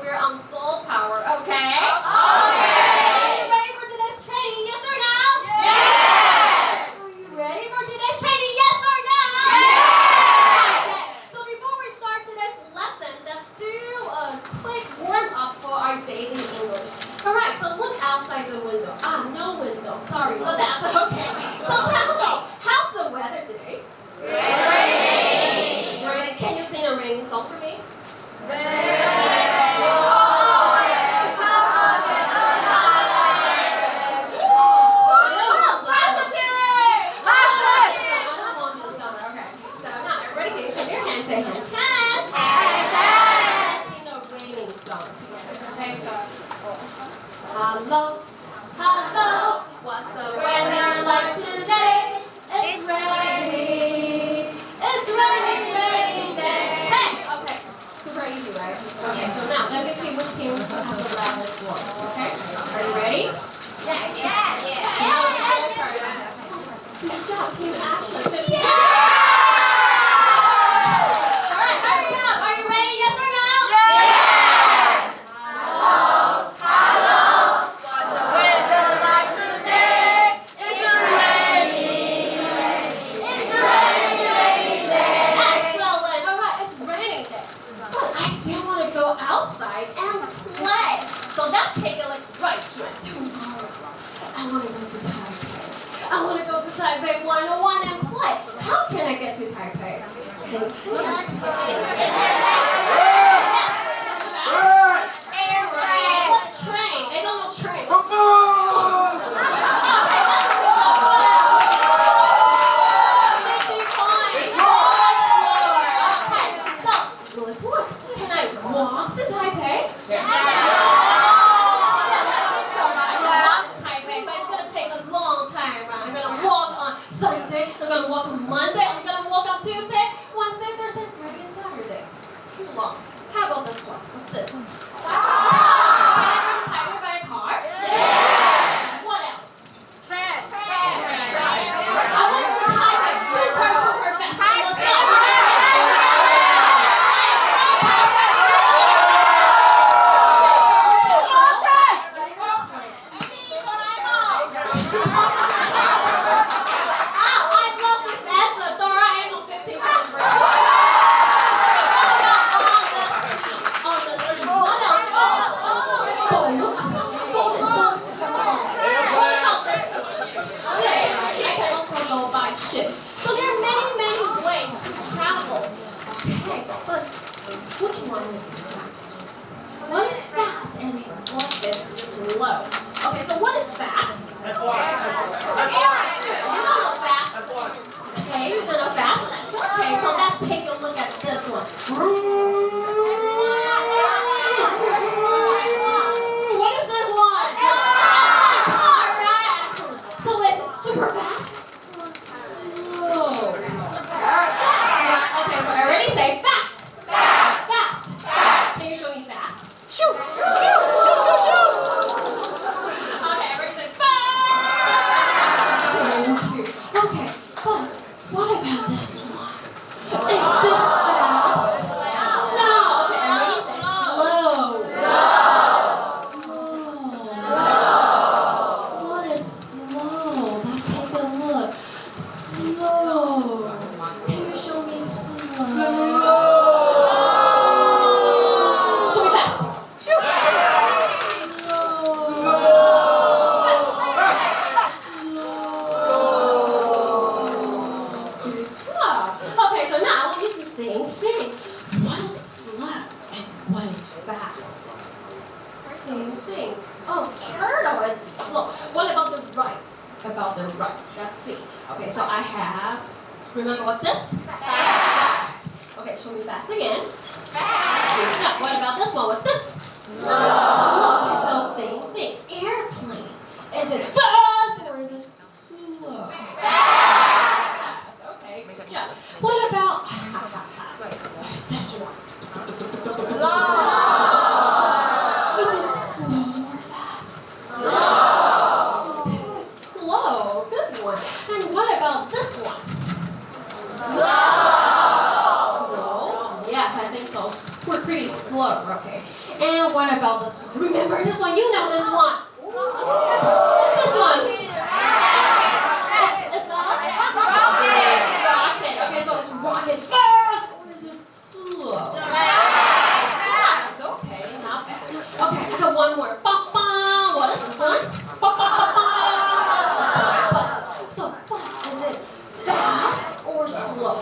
we're on full power, okay? Okay. Are you ready for today's training, yes or no? Yes. Are you ready for today's training, yes or no? Yes. Okay. So before we start today's lesson, let's do a quick warm-up for our daily English. Alright, so look outside the window. No window, sorry, but that's okay. So tell me, how's the weather today? Raining. It's raining. Can you sing a raining song for me? Hello, hello, what's the weather like today? It's raining, raining day. Hey, okay, super easy, right? Okay, so now let me see which team has the loudest voice, okay? Are you ready? Yes. Yes. Now it's your turn. Good job, team action. Alright, hurry up. Are you ready, yes or no? Yes. Hello. What's the weather like today? It's raining. It's raining day. Excellent. Alright, it's raining day. But I still want to go outside and play. So let's take a look right here. Tomorrow, I want to go to Taipei. I want to go to Taipei 101 and play. How can I get to Taipei? What's train? They don't know train. Look, can I walk to Taipei? Yeah, I think so, right? I can walk to Taipei, but it's going to take a long time, right? I'm going to walk on Sunday, I'm going to walk on Monday, I'm going to walk on Tuesday, Wednesday, Thursday, Friday, and Saturday. It's too long. How about this one? What's this? Can I go to Taipei by a car? Yes. What else? Train. I want to see Taipei super fast. Let's go. I love this answer. Doraemon 15 minutes break. On the sea. What else? Boat is so small. What about this one? Ship. I can also go by ship. So there are many ways to travel. Okay, but which one is the fastest? One is fast and one is slow. Okay, so what is fast? You don't know fast. Okay, you don't know fast. That's okay. So let's take a look at this one. What is this one? Car, right? Excellent. So is it super fast? Slow. Okay, so I already say fast. Fast. Can you show me fast? Shoot. Okay, everybody say fast. Thank you. Okay, but what about this one? Is this fast? No. Okay, everybody say slow. Slow. What is slow? Let's take a look. Slow. Can you show me slow? Show me fast. Good job. Okay, so now I want you to think. What is slow and what is fast? Think. Oh, turtle, it's slow. What about the rights? Let's see. Okay, so I have, remember what's this? Fast. Okay, show me fast again. Good job. What about this one? What's this? Slow. Okay, so think. Airplane. Is it fast or is it slow? Fast. Okay, good job. What about, where's this one? Is it slow or fast? Slow. Okay, it's slow. Good one. And what about this one? Slow. Yes, I think so. We're pretty slow. Okay. Okay. And what about this one? Remember this one? You know this one. What's this one? It's a rocket. Rocket. Okay, so it's rocket fast or is it slow? Fast. Okay, not bad. Okay, I got one more. Ba-ba. What is this one? Ba-ba-ba-ba. Bus. So bus, is it fast or slow?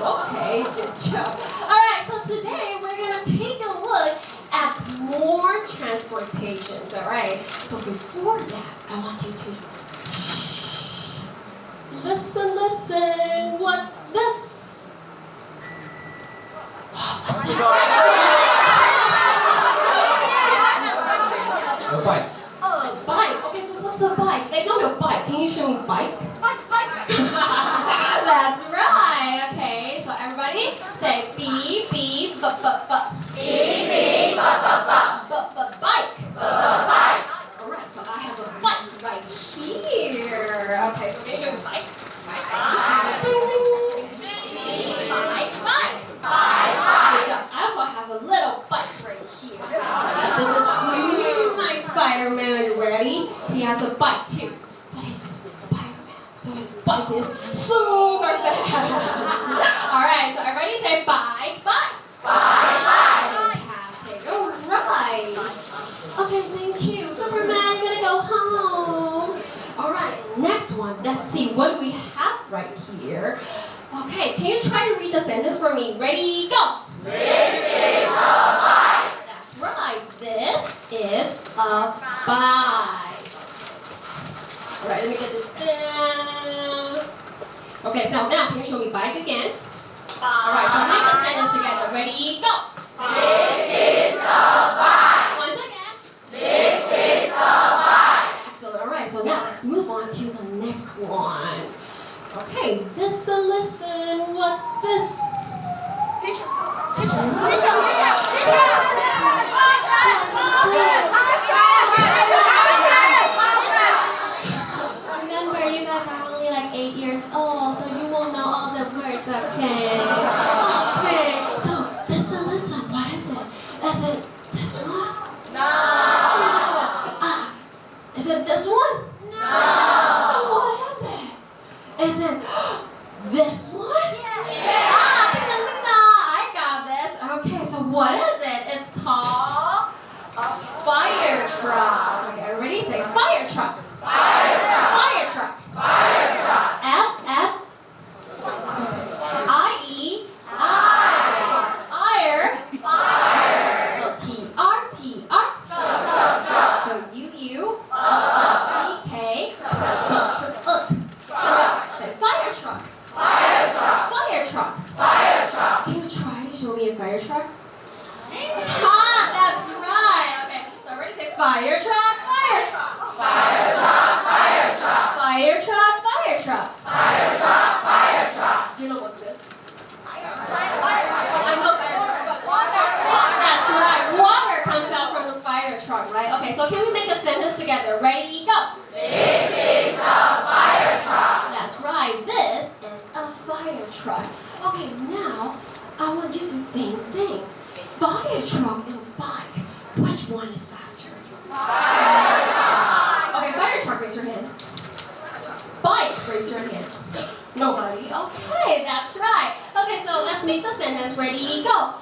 Okay, good job. Alright, so today we're gonna take a look at more transportations, alright? So before that, I want you to listen. What's this? What's this? A bike. A bike. Okay, so what's a bike? They know your bike. Can you show me bike? Bike. That's right. Okay, so everybody say beep, beep, bu-bu-bu. Beep, beep, ba-ba-ba. Bike. Ba-ba-bike. Alright, so I have a bike right here. Okay, so can you show me bike? Bike. Ding, ding. Bike. Good job. I also have a little bike right here. This is my Spider-Man. Are you ready? He has a bike too. But he's Spider-Man, so his bike is super fast. Alright, so everybody say bike. Fantastic. Alright. Okay, thank you. Superman, you're gonna go home. Alright, next one. Let's see, what do we have right here? Okay, can you try to read the sentence for me? Ready, go. This is a bike. That's right. This is a bike. Alright, let me get this down. Okay, so now can you show me bike again? Alright, so make the sentence together. Ready, go. This is a bike. Once again. This is a bike. Excellent. Alright, so now let's move on to the next one. Okay, listen. What's this? Remember, you guys are only like 8 years old, so you won't know all the words, okay? Okay, so listen. What is it? Is it this one? No. Is it this one? No. What is it? Is it this one? Yeah. I got this. Okay, so what is it? It's called a fire truck. Okay, everybody say fire truck. Fire truck. Fire truck. Fire truck. F-F-I-E. Fire. So T-R. So U-U-C-K. So truck. Say fire truck. Fire truck. Fire truck. Fire truck. Can you try to show me a fire truck? That's right. Okay, so everybody say fire truck. Fire truck. Fire truck. Fire truck. Fire truck. Do you know what's this? Fire I know fire truck, but water. That's right. Water comes out from the fire truck, right? Okay, so can we make a sentence together? Ready, go. This is a fire truck. That's right. This is a fire truck. Okay, now I want you to think. Fire truck and bike. Which one is faster? Fire truck. Okay, fire truck, raise your hand. Bike, raise your hand. Nobody. Okay, that's right. Okay, so let's make the sentence. Ready, go.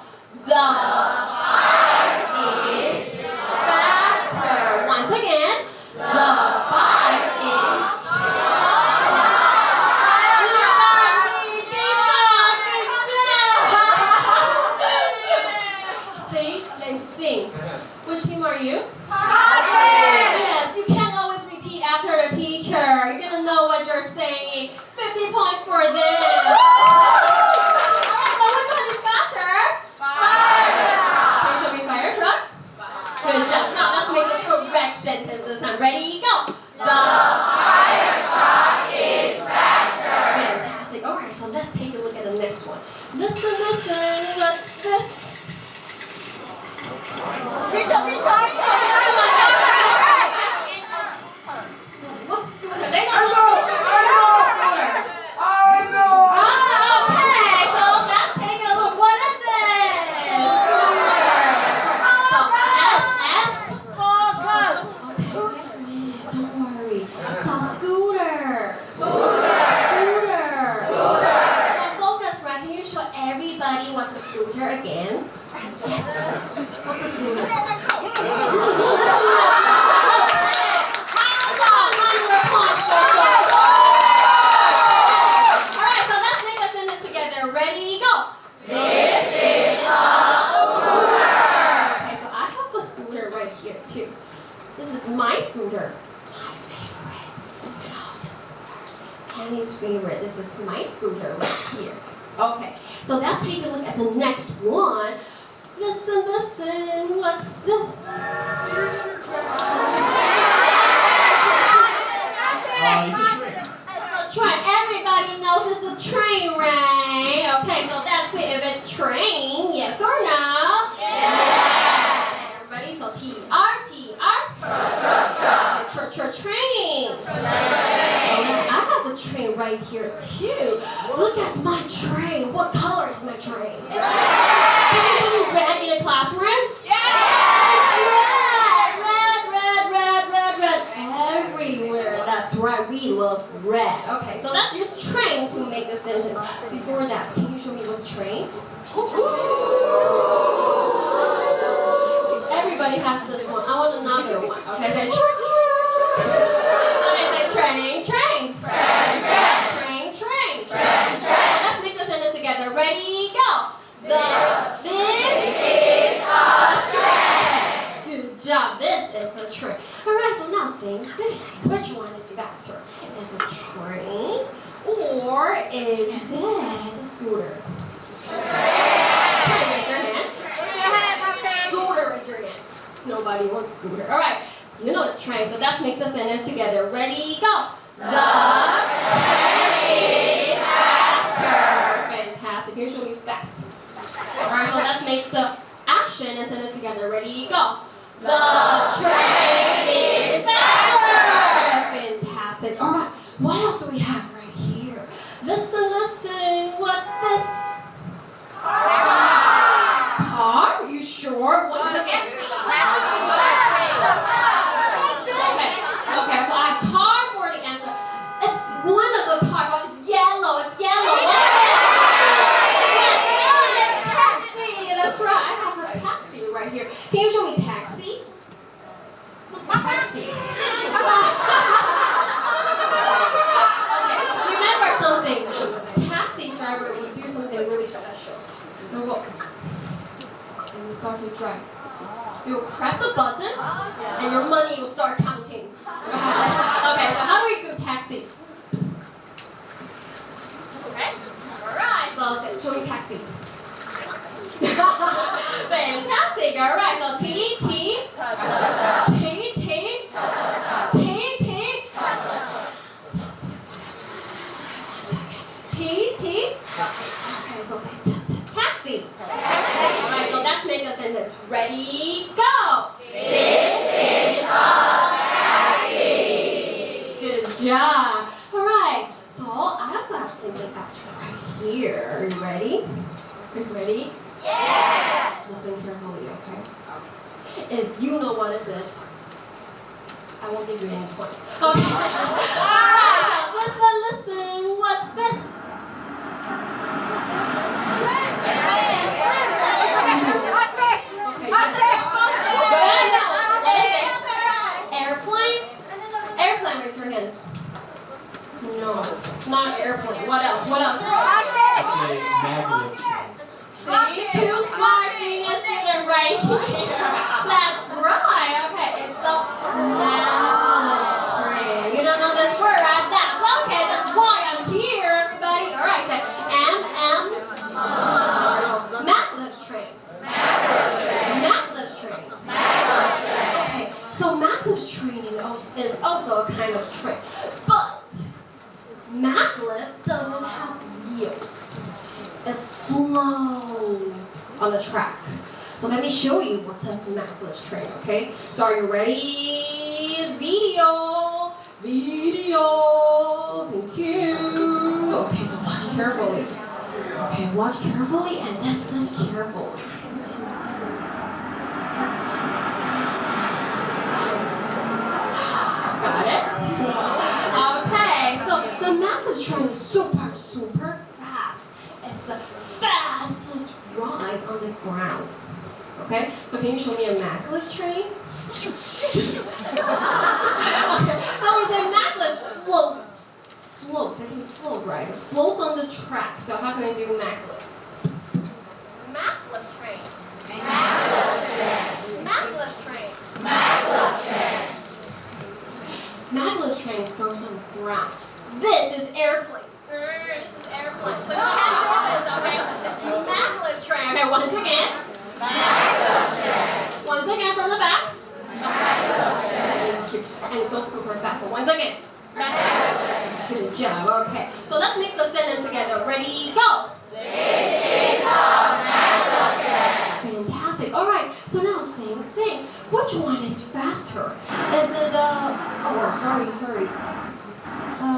The bike is faster. Once again, the bike is See and think. Which team are you? Yes, you can't always repeat after the teacher. You're gonna know what you're saying. 50 points for them. Alright, so which one is faster? Fire truck. Can you show me fire truck? Good job. Now let's make the correct sentence this time. Ready, go. The fire truck is faster. Fantastic. Alright, so let's take a look at the next one. Listen. What's this? What's scooter? They don't know scooter. Okay, so let's take a look. What is this? is my scooter. My favorite. Look at all the scooter. Annie's favorite. This is my scooter right here. Okay, so let's take a look at the next one. Listen, listen, what's this? It's a train. It's a train. Everybody knows it's a train, right? Okay, so that's it. If it's train, yes or no? Yes. Everybody, so T-R, T-R. Train. I have a train right here too. Look at my train. What color is my train? Can you show me red in a classroom? It's red. Everywhere. That's right. We love red. Okay, so let's use train to make a sentence. Before that, can you show me what's train? Everybody has this one. I want another one. Okay, say train. Okay, say train. Train. Let's make the sentence together. Ready, go. This is a train. Good job. This is a train. All right, so now think. Which one is faster? Is it train or is it a scooter? Train, raise your hand. Scooter, raise your hand. Nobody wants scooter. All right, you know it's train, so let's make the sentence together. Ready, go. The train is faster. Fantastic. Can you show me fast? All right, so let's make the action and sentence together. Ready, go. The train is faster. Fantastic. All right, what else do we have right here? Listen, what's this? Car? You sure? What's the answer? Okay, so I have car for the answer. It's one of the car, but it's yellow. It's taxi. That's right. I have a taxi right here. Can you show me taxi? What's taxi? Okay, remember something. The taxi driver will do something really special. They'll walk. And you start to drive. You'll press a button, and your money will start counting. Okay, so how do we do taxi? Okay, all right, so show me taxi. Fantastic, all right, so T. Okay, so say taxi. Alright, so let's make a sentence. Ready, go! This is a taxi. Good job. Alright, so I also have something else right here. Are you ready? Are you ready? Yes. Listen carefully, okay? If you know what is it, I won't give you any points. Okay. Alright, listen. What's this? Airplane, raise your hands. No, not airplane. What else? It's a maglev train. See? Too smart, genius student right here. That's right. Okay, it's a maglev train. You don't know this word, right? That's okay. That's why I'm here, everybody. All right, say maglev train. Maglev train. Okay, so maglev train is also a kind of train, but maglev doesn't have wheels. It flows on the track. So let me show you what's a maglev train, okay? So are you ready? Video. Thank you. Okay, so watch carefully. Okay, watch carefully and listen carefully. Got it? Okay, so the maglev train is super fast. It's the fastest ride on the ground. Okay, so can you show me a maglev train? Okay, how is a maglev floats? They can float, right? It floats on the track. So how can I do maglev? Maglev train. around. This is airplane. This is airplane. So you can't do this, okay? This is Maglev Train. Okay, once again. Maglev Train. Once again from the back. Maglev Train. And it goes super fast. So once again. Maglev Train. Good job. Okay. So let's make the sentence together. Ready, go. This is a Maglev Train. Fantastic. All right. So now think. Which one is faster? Is it oh, sorry.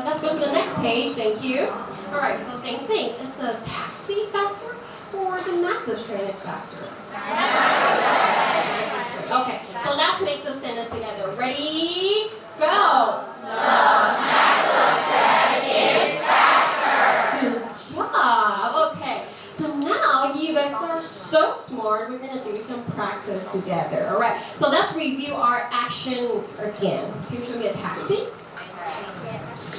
Let's go to the next page. Thank you. All right. So think. Is the taxi faster or the Maglev Train is faster? Okay. So let's make the sentence together. Ready, go. The Maglev Train is faster. Good job. Okay. So now you guys are so smart. We're gonna do some practice together. All right. So let's review our action again. Can you show me a taxi?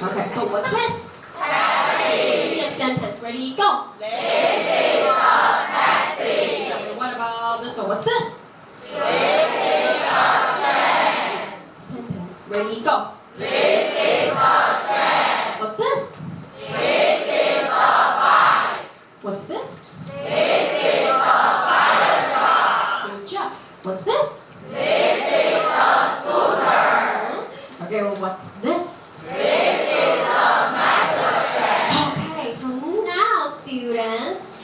Okay. So what's this? Taxi. Give me a sentence. Ready? Go. This is a taxi. Okay, what about this one? What's this? This is a train. Sentence. Ready? Go. This is a train. What's this? This is a bike. What's this? This is a fire truck. Good job. What's this? This is a scooter. Okay. Well, what's this? This is a Maglev Train. Okay, so now, students,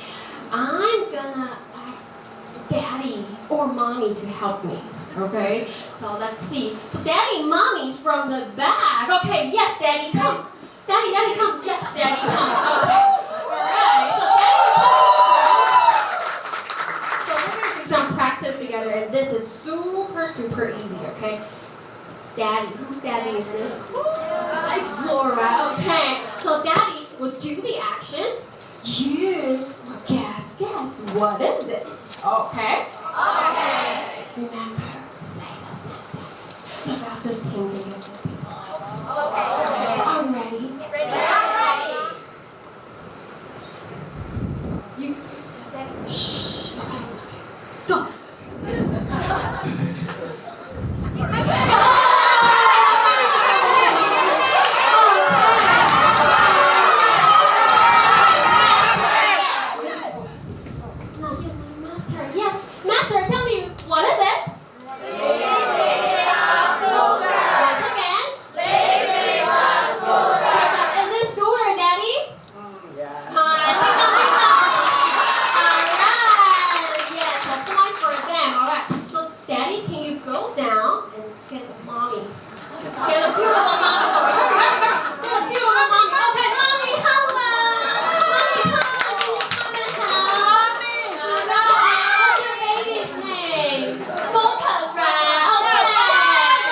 I'm gonna ask Daddy or Mommy to help me. Okay, so let's see. So Daddy, Mommy's from the back. Okay, yes, Daddy, come. Daddy, come. Yes, Daddy, come. Okay. All right. So Daddy, so we're gonna do some practice together, and this is super easy. Okay. Daddy, whose daddy is this? Explorer. Okay. So Daddy will do the action. You will guess. What is it? Okay. Okay. Remember, say the sentence. The fastest thing to get 50 points. Okay. So are you ready? Ready. You. Shh. Okay. Go. Master, tell me, what is it? This is a scooter. Once again. This is a scooter. Good job. Is this scooter, Daddy? Yeah. Alright. Yes, a point for them. Alright. So, Daddy, can you go down and get Mommy? Get a beautiful Mommy over here. Get a beautiful Mommy. Okay, Mommy, hello. Mommy, come. Can you come and help? What's your baby's name? Focus, right? Okay.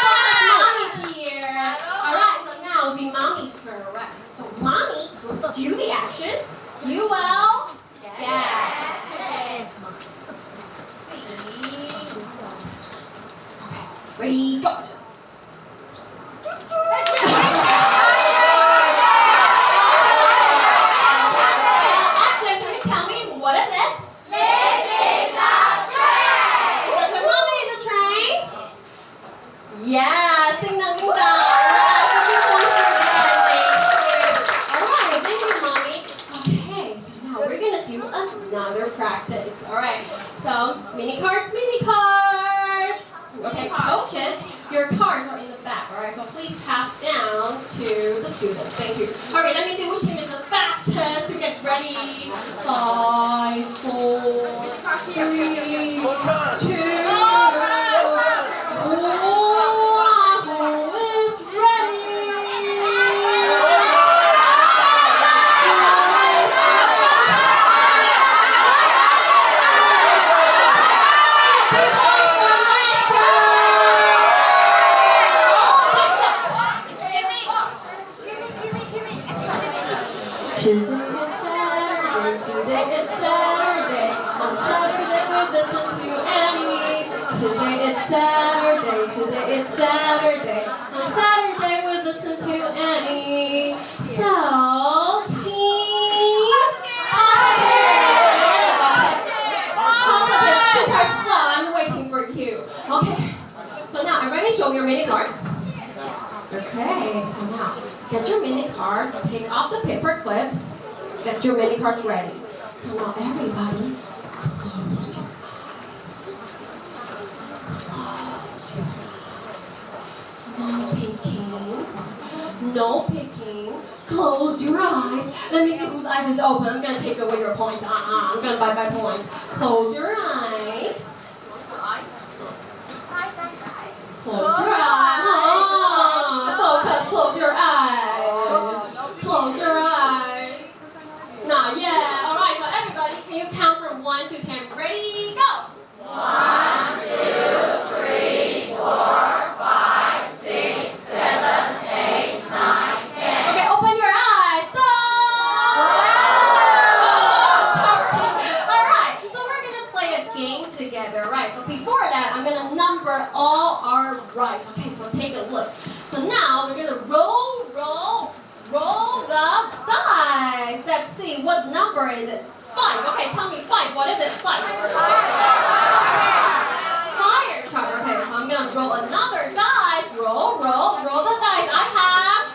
Focus, Mommy's here. Alright, so now it'll be Mommy's turn, alright? So Mommy will do the action. You will guess. Okay. Okay. Ready, go. Action, can you tell me what is it? This is a train. So to Mommy is a train? Yes, ding dong, ding dong. Alright, so you points for that. Thank you. Alright, thank you, Mommy. Okay, so now we're gonna do another practice. Alright, so mini cards. Okay, coaches, your cards are in the back. Alright, so please pass down to the students. Thank you. Alright, let me see which team is the fastest to get ready. 5, 4, 3, 2, 1. Who is ready? Today it's Saturday. On Saturday we listen to Annie. Today it's Saturday. On Saturday we listen to Annie. So, team positive. Super slow. I'm waiting for you. Okay. So now I'm ready to show your mini cards. Okay, so now get your mini cards, take off the paper clip, get your mini cards ready. So now everybody, close your eyes. Close your eyes. No peeking. No picking. Close your eyes. Let me see whose eyes is open. I'm gonna take away your points. I'm gonna buy my points. Close your eyes. Close your eyes. Focus. Close your eyes. Close your eyes. Not yet. All right. So everybody, can you count from 1 to 10? Ready? Go. 1, 2, 3, 4, 5, 6, 7, 8, 9, 10. Okay, open your eyes. Stop. All right. So we're gonna play a game together, right? So before that, I'm gonna number all our rides. Okay, so take a look. So now we're gonna roll the dice. Let's see, what number is it? 5. Okay, tell me 5. What is it? 5. Fire truck. Okay, so I'm gonna roll another dice. Roll the dice. I have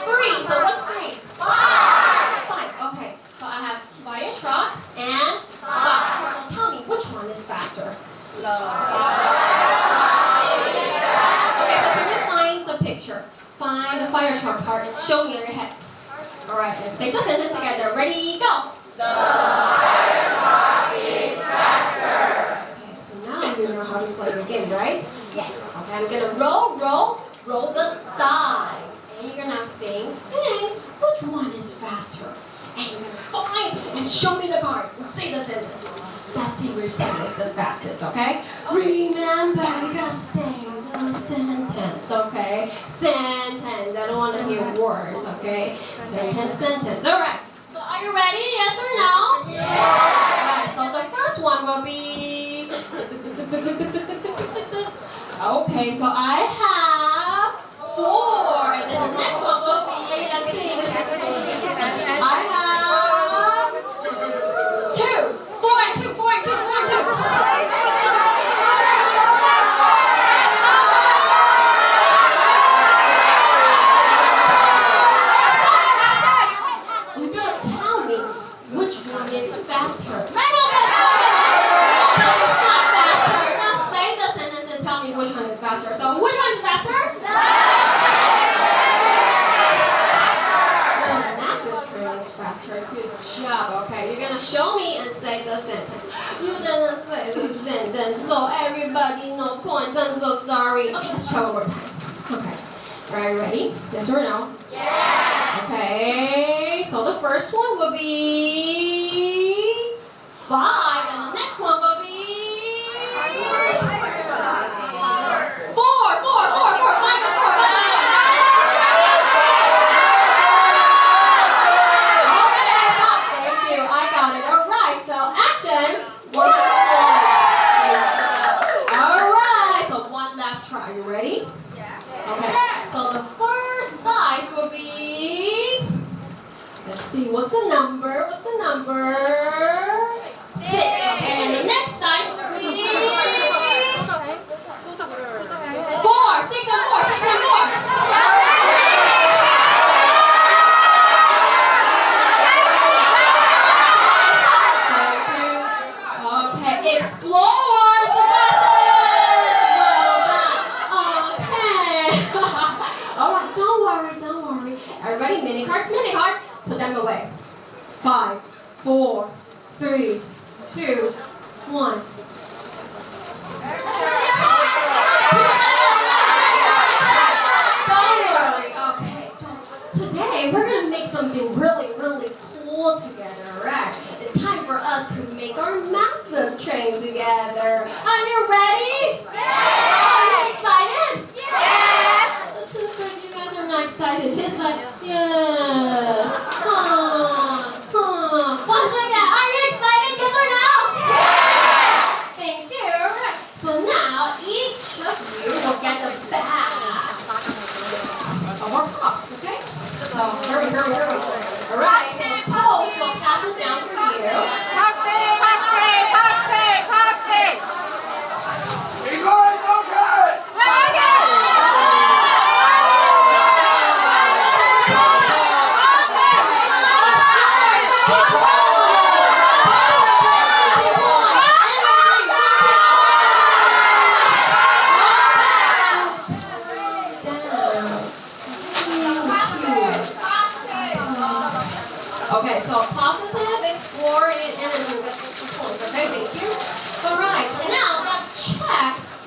3. So what's 3? 5. Okay, so I have fire truck and 5. So tell me, which one is faster? Okay, so can you find the picture? Find the fire truck card and show me in your head. All right, let's say the sentence together. Ready, go. The fire truck is faster. Okay, so now you know how to play the game, right? Yes. Okay, I'm gonna roll the dice, and you're gonna think which one is faster, and you're gonna find and show me the cards and say the sentence. Let's see which one is the fastest. Okay? Remember, you gotta say the sentence. Okay? Sentence. I don't want to hear words. Okay? Sentence. All right. So are you ready? Yes or no? Yes. Alright, so the first one will be... Okay, so I have 4. And then the next one will be... Let's see. I have 2. 4 and 2, 4 and 2, 4 and 2. Faster. So which one is faster? The Maglev Train is faster. Good job. Okay, you're gonna show me and say the sentence. You didn't say the sentence, so everybody no points. I'm so sorry. Okay, let's try one more time. Okay. Are you ready? Yes or no? Yes. Okay. So the first one will be 5, and the next one will be 4, 5 and 4. Okay, stop. Thank you. I got it. All right. So action. 100 points. All right. So one last try. You ready? Yes. Okay. So the first dice will be. Let's see. What's the number? 6. Okay. And the next dice will be 4, 6 and 4, 6 and 4. Okay, explorers, the fastest. Well done. Okay. All right, don't worry. Everybody, mini cards. Put them away. 5, 4, 3, 2, 1. We're going to make something really, really cool together, right? It's time for us to make our Maglev Train together. Are you ready? Yes! Are you excited? Yes! It seems like you guys are not excited. It's like, yes. Once again, are you excited? Yes or no? Yes! Thank you. Right. So now, each of you will get the bag of our props, okay? So, hurry. All right, so Coach will pass it down for you. You guys okay?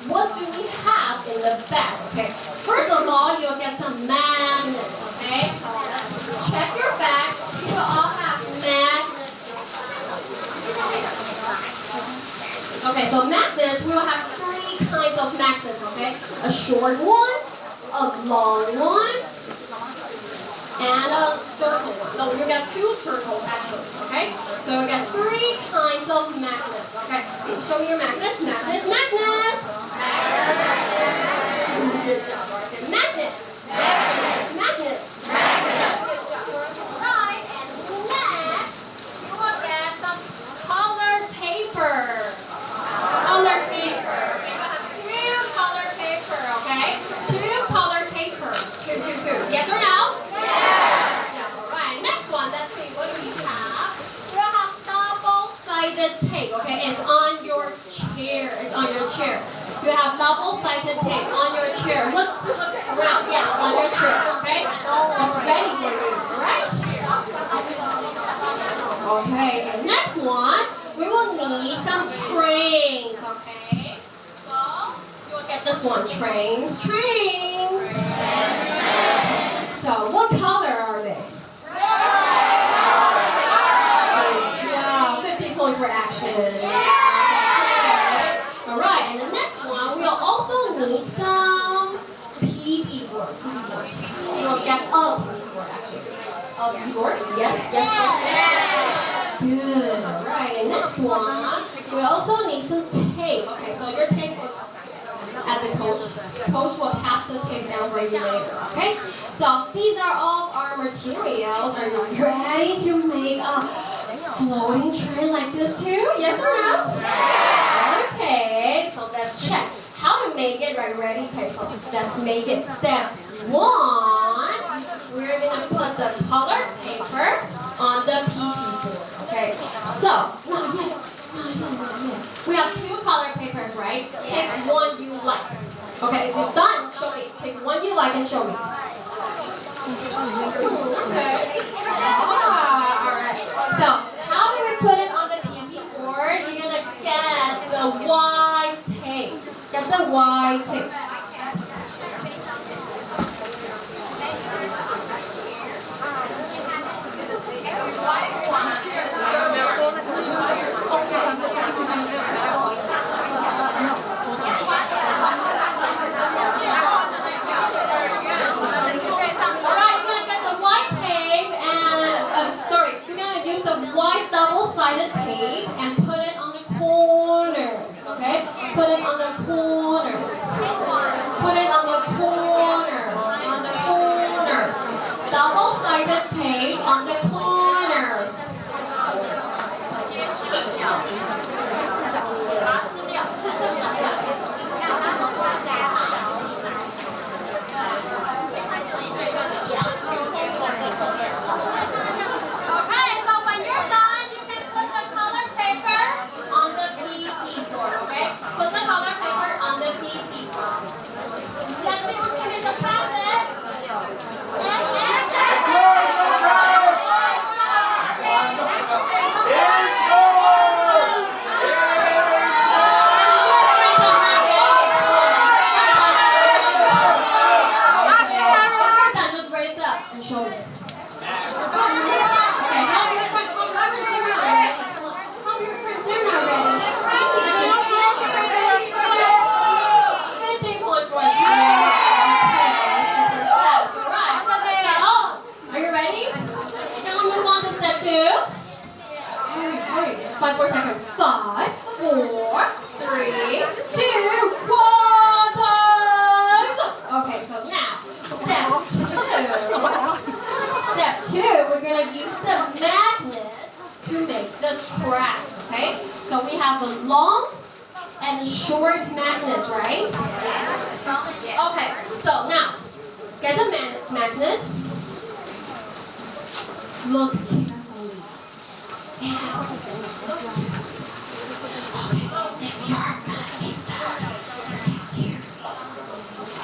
what do we have in the back? Okay, first of all, you'll get some magnets. Okay, so let's check your back. You will all have magnets. Okay, so magnets, we will have 3 kinds of magnets. Okay, a short one, a long one, and a circle one. No, you get 2 circles actually, okay? So you get 3 kinds of magnets, okay? Show me your magnets, magnets, magnets! Good job, Martin. Magnets! Magnets! Good job. Right, and next, you will get some colored paper. Colored paper. You will have 2 colored paper, okay? 2 colored papers. 2. Yes or no? Tape, okay? It's on your chair. It's on your chair. You have double-sided tape on your chair. Look around. Yes, on your chair, okay? It's ready for you, right? Okay, and next one, we will need some trains, okay? So, you will get this one. Trains. So, what color are they? Points for action. Okay. Alright, and the next one, we'll also need some PP board. We'll get a PP board actually. A PP board? Yes. Good. Alright, and next one, we also need some tape. Okay, so your tape was at the coach. Coach will pass the tape down for you later. Okay? So these are all our materials. Are you ready to make a floating train like this too? Yes or no? Yes. Okay, so let's check how to make it. Right, ready? Okay, so let's make it. Step 1. We're gonna put the colored paper on the PP board. Okay, so not yet. We have 2 colored papers, right? Pick one you like. Okay, if you've done, show me. Pick one you like and show me. Okay. Alright. So how do we put it on the PP board? You're gonna get the white tape. Get the white tape. White double-sided tape and put it on the corners, okay? Put it on the corners. Put it on the corners. Double-sided tape on the corners. So we have a long and short magnets, right? Okay, so now, get the magnet. Look carefully. Yes. Okay, if you're gonna keep that here.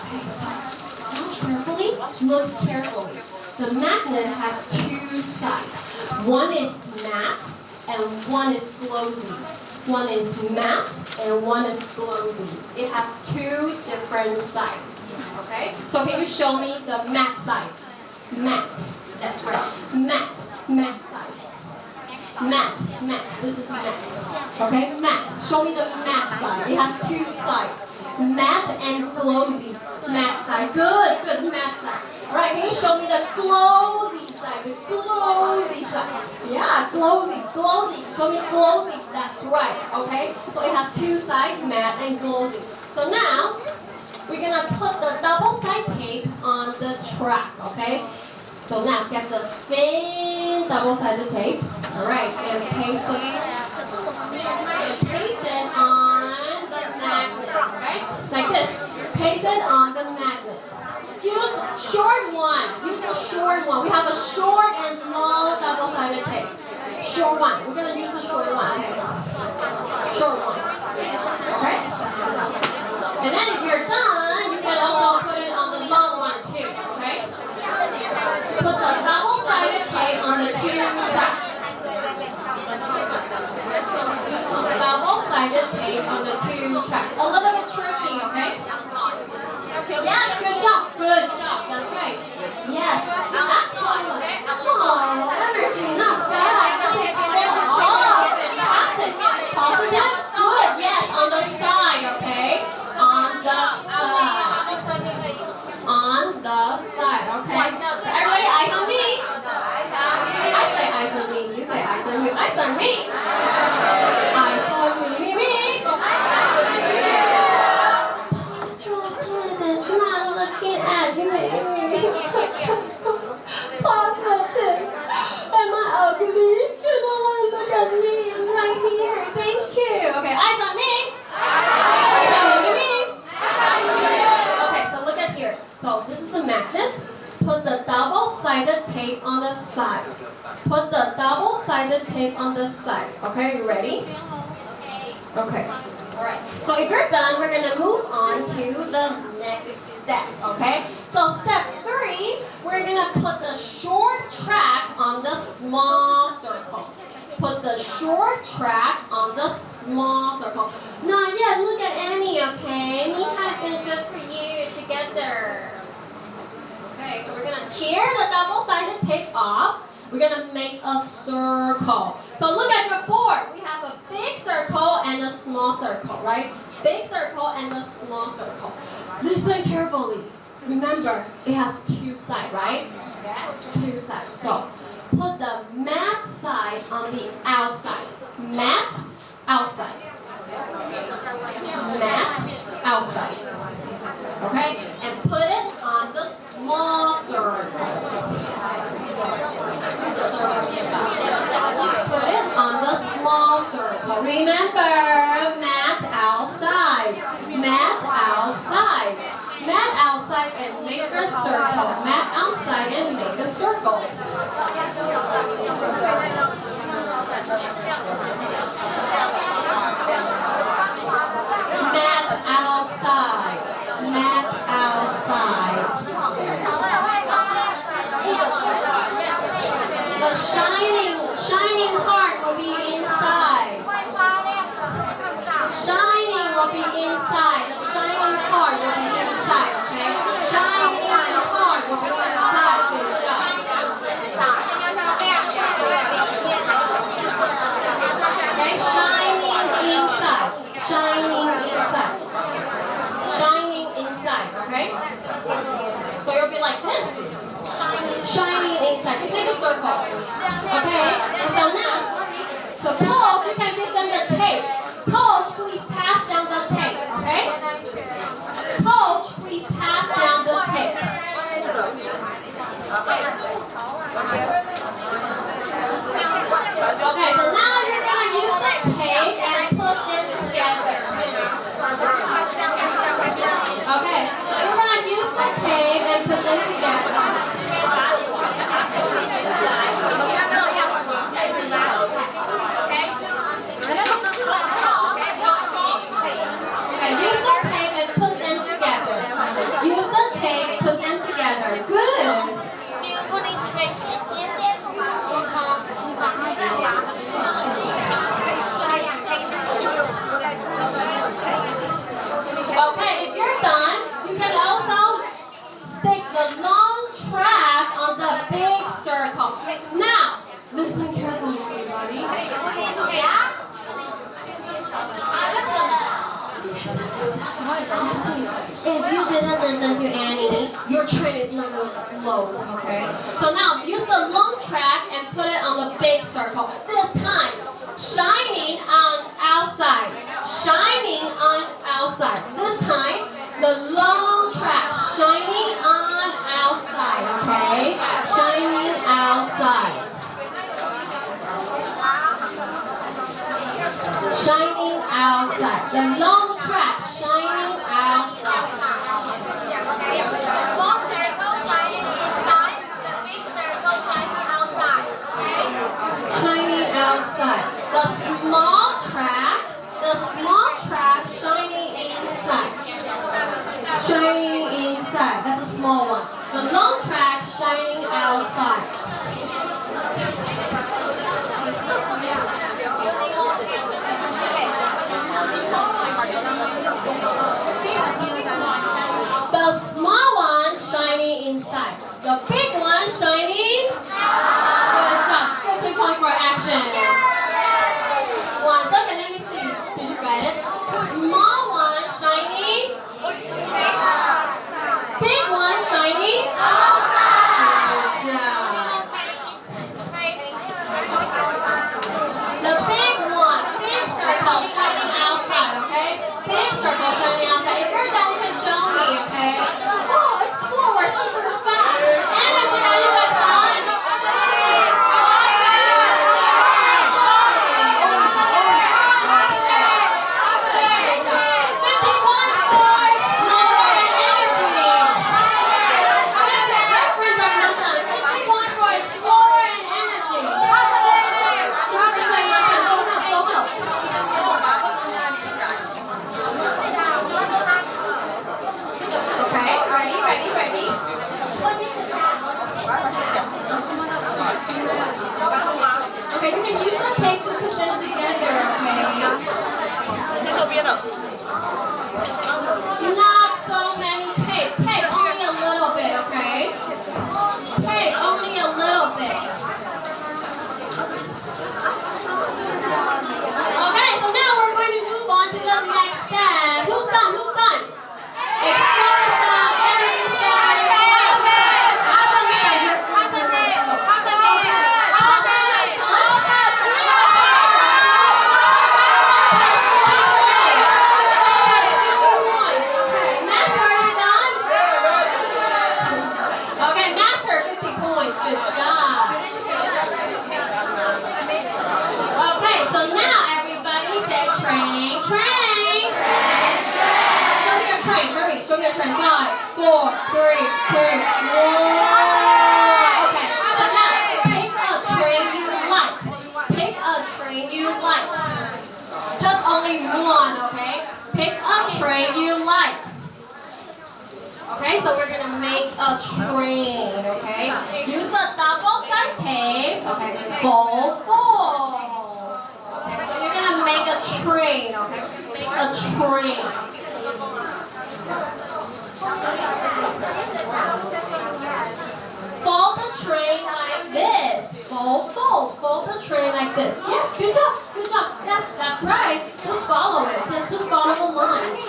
Okay, so look carefully. The magnet has 2 sides. One is matte and one is glossy. One is matte and one is glossy. It has two different sides. Okay? So can you show me the matte side? Matte. That's right. Matte. Matte side. Matte. Matte. This is matte. Okay? Matte. Show me the matte side. It has two sides. Matte and glossy. Matte side. Good. Good. Matte side. Alright, can you show me the glossy side? The glossy side. Yeah, glossy. Glossy. Show me glossy. That's right. Okay? So it has two sides, matte and glossy. So now, we're gonna put the double side tape on the track, okay? So now get the thin double-sided tape, all right, and paste it on the magnet, okay? Like this. Paste it on the magnet. Use short one. Use the short one. We have a short and long double-sided tape. Short one. We're gonna use the short one. Okay. Short one. Okay. And then if you're done, you can also put it on the long one too, okay? Put the double-sided tape on the two tracks. Double-sided tape on the two tracks. A little bit tricky, okay? Yes, good job. Good job. That's right. Yes. Excellent. Oh, energy, not bad. Oh, fantastic. Positive. Good. Yes, on the side, okay? On the side. On the side, okay? So everybody, eyes on me. I say eyes on me. You say eyes on you. Eyes on me. Eyes on me. Positive is not looking at me. Positive. Am I ugly? You don't want to look at me. I'm right here. Thank you. Okay, eyes on me. Eyes on me. Okay, so look at here. So this is the magnet. Put the double-sided tape on the side. Put the double-sided tape on the side. Okay, you ready? Okay. Alright. So if you're done, we're gonna move on to the next step. Okay? So step 3, we're gonna put the short track on the small circle. Put the short track on the small circle. Not yet. Look at Annie, okay? Annie has been good for you together. Okay, so we're going to tear the double-sided tape off. We're going to make a circle. So look at your board. We have a big circle and a small circle, right? Big circle and a small circle. Listen carefully. Remember, it has two sides, right? Yes. Two sides. So put the matte side on the outside. Matte, outside. Matte, outside. Okay? And put it on the small circle. Put it on the small circle. Remember, matte outside. Matte outside. Matte outside and make a circle. Matte outside and make a circle. Matte outside. Matte outside. The shining part will be inside. Shining will be inside. The shining part will be inside, okay? Shining part will be inside. Good job. Okay, shining inside. Shining inside. Shining inside, okay? So you'll be like this. Shining inside. Just make a circle. Okay? And so now, so Coach, you can give them the tape. Coach, please pass down the tape, okay? Coach, please pass down the tape. Okay, so now you're going to use the tape and put them together. Okay, so you're going to use the tape and put them together. Okay, use the tape and put them together. Use the tape, put them together. Good. If you didn't listen to Annie, your train is not going to float, okay? So now use the long track and put it on the big circle. This time, shining on outside. Shining on outside. This time, the long track, shining on outside, okay? Shining outside. Shining outside. The long track, shining outside. Small circle shining inside, the big circle shining outside. Shining outside. The small track shining inside. Shining inside. That's a small one. The long track shining outside. The small one shining inside. The big one shining outside. Good job. 15 points for action. 1 second, let me see. Did you get it? Small one shining. Big one shining. Good job. The big one, big circle shining outside, okay? Big circle shining outside. If you're done, you can show me, okay? Oh, explore super fast. Energy, are you guys done? Okay, you can use the tape to put them together, okay? Not so many tape. Tape only a little bit, okay? Tape only a little bit. Okay, so now we're going to move on to the next step. Who's done? Who's done? Explorer style, energy style. Train. 5, 4, 3, 2, 1. Okay, so now pick a train you like. Pick a train you like. Just only one, okay? Pick a train you like. Okay, so we're gonna make a train, okay? Use the double-sided tape. Okay, fold. Okay, so you're gonna make a train, okay? Make a train. Fold the train like this. Fold the train like this. Yes, good job. Yes, that's right. Just follow it. Just follow the lines.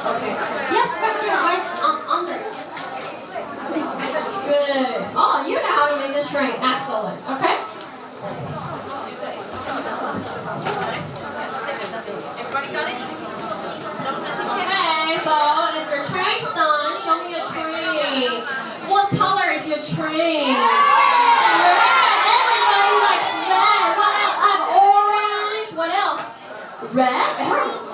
Okay. Yes, right there, right under. Good. Oh, you know how to make a train. Excellent. Okay. Everybody got it? Okay, so if your train's done, show me your train. What color is your train? Red. Everybody likes red. What else? I have orange. What else? Red?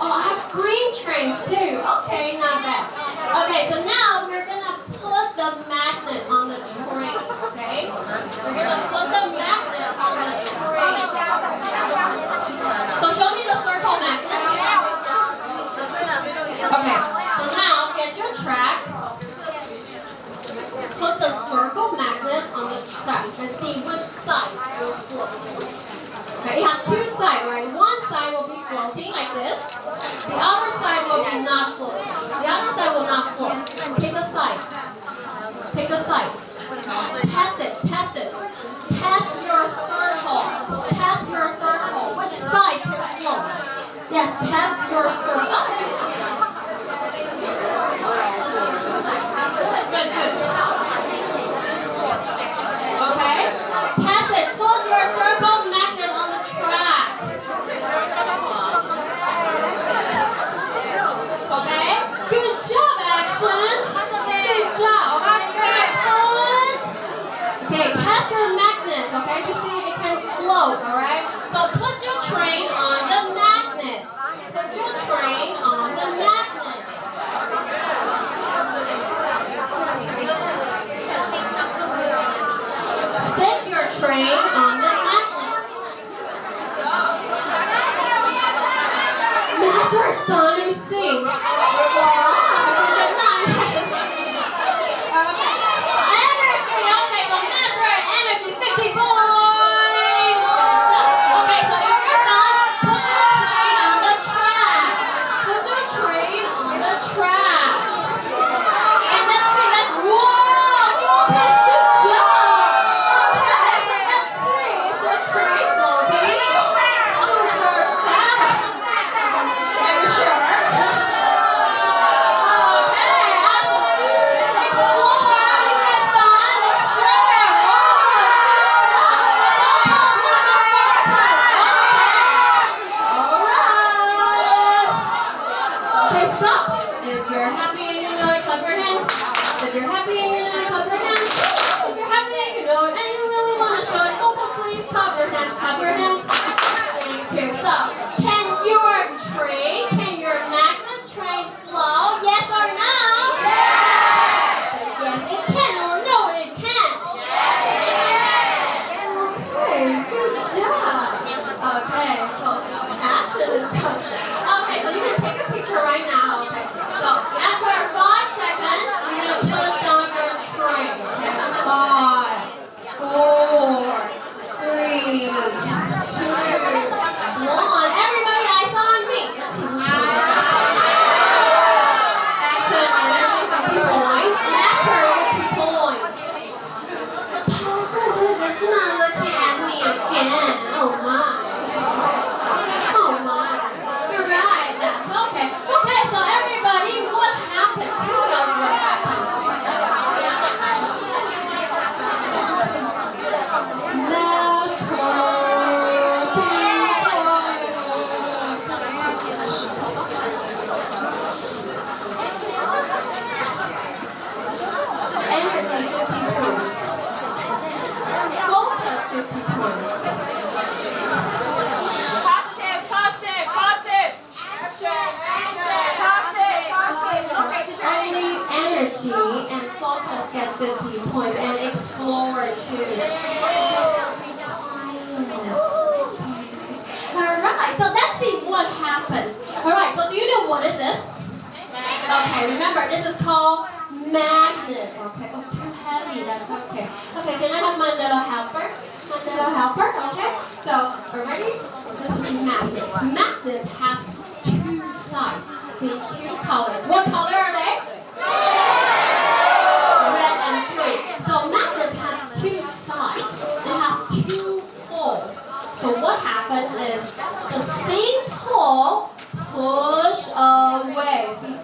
Oh, I have green trains too. Okay, not bad. Okay, so now we're gonna put the magnet on the train. Okay? We're gonna put the magnet on the train. So show me the circle magnet. Okay, so now get your track. Put the circle magnet on the track and see which side will float. Okay, it has two sides, right? One side will be floating like this. The other side will be not floating. The other side will not float. Pick a side. Pick a side. Test it. Test your circle. Which side can float? Yes, test your circle. Good, good. Okay, test it. Put your circle magnet on the track. Okay, good job, actions. Good job. Alright, okay, test your magnet, okay, to see if it can float, alright? So put your train on the magnet. Put your train on the magnet. Stick your train on the magnet. Master is done. Let me see. And focus gets 50 points and explore too. Alright, so let's see what happens. Alright, so do you know what is this? Okay, remember this is called magnet. Okay, oh too heavy, that's okay. Okay, can I have my little helper? My little helper, okay? So, are you ready? This is magnet. Magnet has two sides. See, two colors. What color are they? Red and blue. So magnet has two sides. It has two poles. So what happens is the same pole push away. See,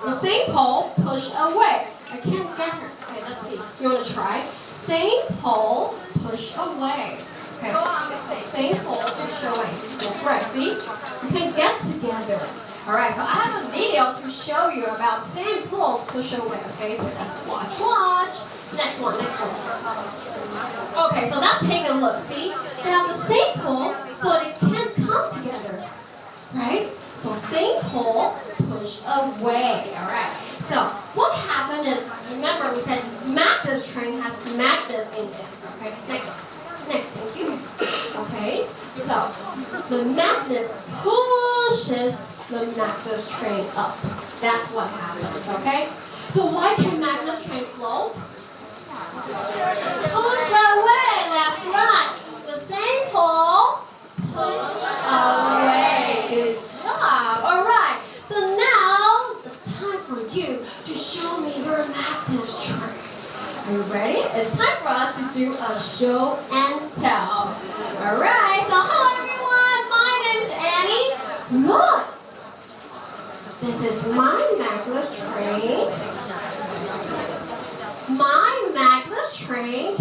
the same pole push away. I can't get her. Okay, let's see. You want to try? Same pole push away. Okay. Same pole push away. That's right. See, you can get together. Alright, so I have a video to show you about same poles push away, okay? So let's watch. Next one. Okay, so let's take a look, see? They have the same pole, so they can come together, right? So same pole, push away, alright? So what happened is, remember we said Maglev train has magnet in it, okay? Next, thank you. Okay, so the magnet pushes the Maglev train up. That's what happens, okay? So why can Maglev train float? Push away, that's right. The same pole, push away. Good job. All right, so now it's time for you to show me your Maglev train. Are you ready? It's time for us to do a show and tell. All right, so hello everyone. My name is Annie. Look. This is my maglev train. My maglev train